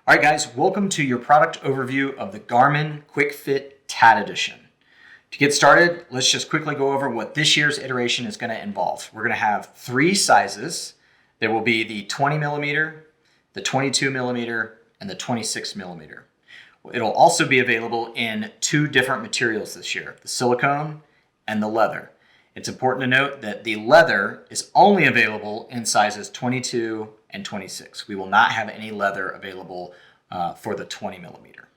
All right, guys, welcome to your product overview of the Garmin QuickFit TAT Edition. To get started, let's just quickly go over what this year's iteration is going to involve. We're going to have 3 sizes. There will be the 20 millimeter, the 22 millimeter, and the 26 millimeter. It'll also be available in 2 different materials this year, the silicone and the leather. It's important to note that the leather is only available in sizes 22 and 26. We will not have any leather available for the 20 millimeter.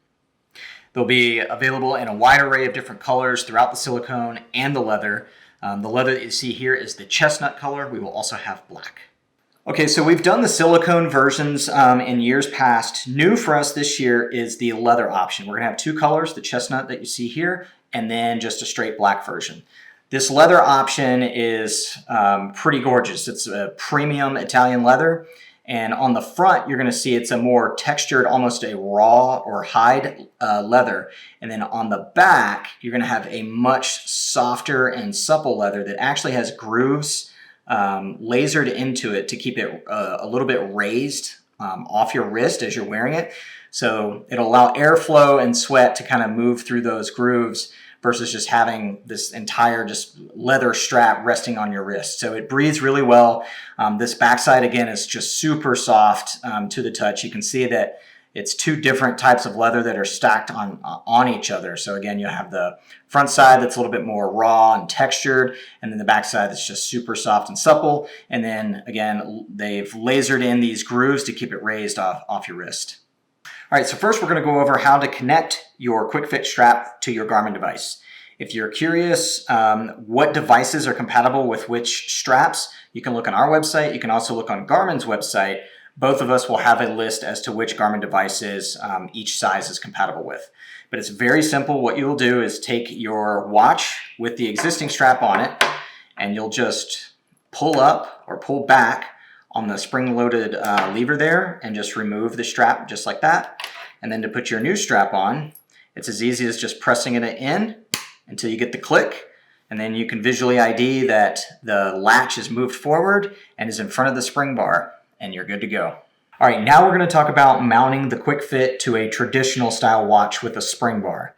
They'll be available in a wide array of different colors throughout the silicone and the leather. The leather that you see here is the chestnut color. We will also have black. Okay, so we've done the silicone versions in years past. New for us this year is the leather option. We're gonna have 2 colors, the chestnut that you see here, and then just a straight black version. This leather option is pretty gorgeous. It's a premium Italian leather. And on the front, you're gonna see it's a more textured, almost a raw or hide leather. And then on the back, you're gonna have a much softer and supple leather that actually has grooves lasered into it to keep it a little bit raised off your wrist as you're wearing it. So it'll allow airflow and sweat to kind of move through those grooves versus just having this entire just leather strap resting on your wrist. So it breathes really well. This backside, again, is just super soft to the touch. You can see that it's 2 different types of leather that are stacked on each other. So again, you have the front side that's a little bit more raw and textured, and then the back side that's just super soft and supple. And then again, they've lasered in these grooves to keep it raised off your wrist. All right, so first we're going to go over how to connect your QuickFit strap to your Garmin device. If you're curious what devices are compatible with which straps, you can look on our website. You can also look on Garmin's website. Both of us will have a list as to which Garmin devices each size is compatible with. But it's very simple. What you'll do is take your watch with the existing strap on it, and you'll just pull up or pull back on the spring-loaded lever there and just remove the strap just like that. And then to put your new strap on, it's as easy as just pressing it in until you get the click, and then you can visually ID that the latch is moved forward and is in front of the spring bar, and you're good to go. All right, now we're going to talk about mounting the QuickFit to a traditional style watch with a spring bar.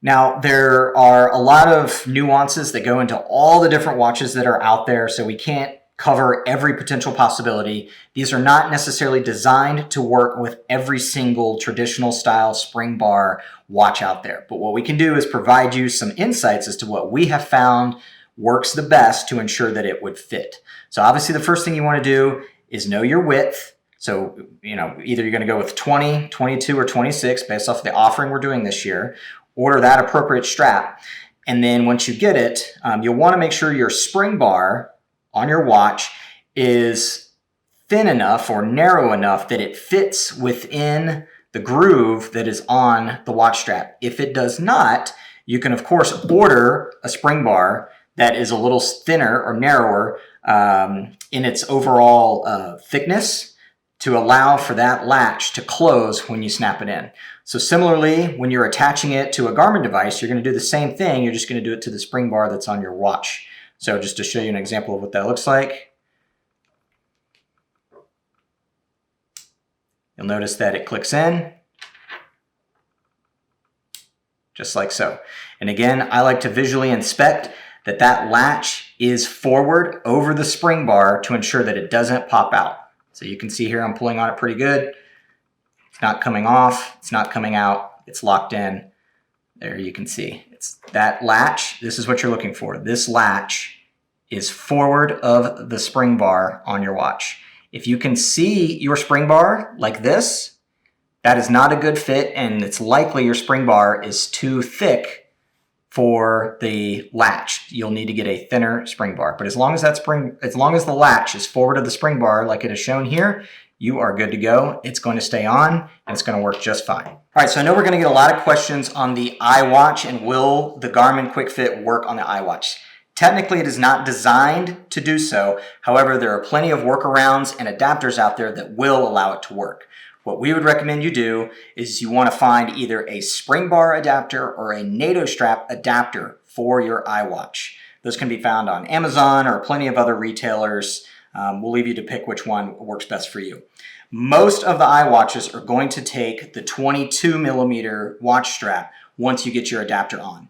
Now, there are a lot of nuances that go into all the different watches that are out there, so we can't cover every potential possibility. These are not necessarily designed to work with every single traditional style spring bar watch out there. But what we can do is provide you some insights as to what we have found works the best to ensure that it would fit. So obviously the first thing you want to do is know your width. So, either you're going to go with 20, 22, or 26 based off the offering we're doing this year. Order that appropriate strap. And then once you get it, you'll want to make sure your spring bar on your watch is thin enough or narrow enough that it fits within the groove that is on the watch strap. If it does not, you can of course order a spring bar that is a little thinner or narrower in its overall thickness to allow for that latch to close when you snap it in. So similarly, when you're attaching it to a Garmin device, you're going to do the same thing. You're just going to do it to the spring bar that's on your watch. So just to show you an example of what that looks like, you'll notice that it clicks in, just like so. And again, I like to visually inspect that latch is forward over the spring bar to ensure that it doesn't pop out. So you can see here I'm pulling on it pretty good. It's not coming off, it's not coming out, it's locked in. There you can see. It's that latch, this is what you're looking for. This latch is forward of the spring bar on your watch. If you can see your spring bar like this, that is not a good fit, and it's likely your spring bar is too thick for the latch. You'll need to get a thinner spring bar. But as long as the latch is forward of the spring bar like it is shown here, you are good to go. It's going to stay on and it's going to work just fine. All right, so I know we're going to get a lot of questions on the iWatch and will the Garmin QuickFit work on the iWatch? Technically, it is not designed to do so. However, there are plenty of workarounds and adapters out there that will allow it to work. What we would recommend you do is you want to find either a spring bar adapter or a NATO strap adapter for your iWatch. Those can be found on Amazon or plenty of other retailers. We'll leave you to pick which one works best for you. Most of the iWatches are going to take the 22 millimeter watch strap once you get your adapter on.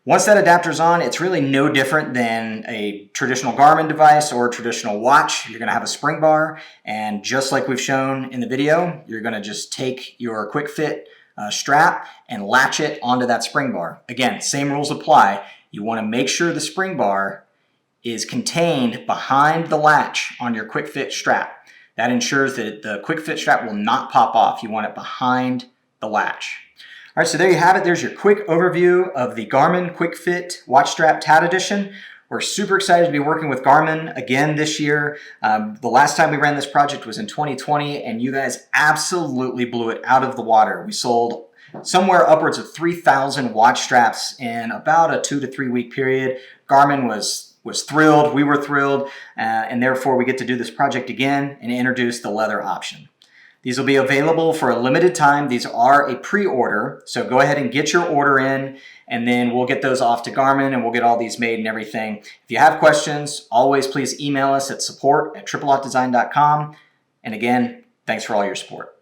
Once that adapter's on, it's really no different than a traditional Garmin device or a traditional watch. You're gonna have a spring bar, and just like we've shown in the video, you're gonna just take your QuickFit strap and latch it onto that spring bar. Again, same rules apply. You wanna make sure the spring bar is contained behind the latch on your QuickFit strap. That ensures that the QuickFit strap will not pop off. You want it behind the latch. All right, so there you have it. There's your quick overview of the Garmin QuickFit Watch Strap TAD Edition. We're super excited to be working with Garmin again this year. The last time we ran this project was in 2020, and you guys absolutely blew it out of the water. We sold somewhere upwards of 3,000 watch straps in about a 2 to 3 week period. Garmin was thrilled, we were thrilled, and therefore we get to do this project again and introduce the leather option. These will be available for a limited time. These are a pre-order, so go ahead and get your order in, and then we'll get those off to Garmin and we'll get all these made and everything. If you have questions, always please email us at support@triplelockdesign.com. And again, thanks for all your support.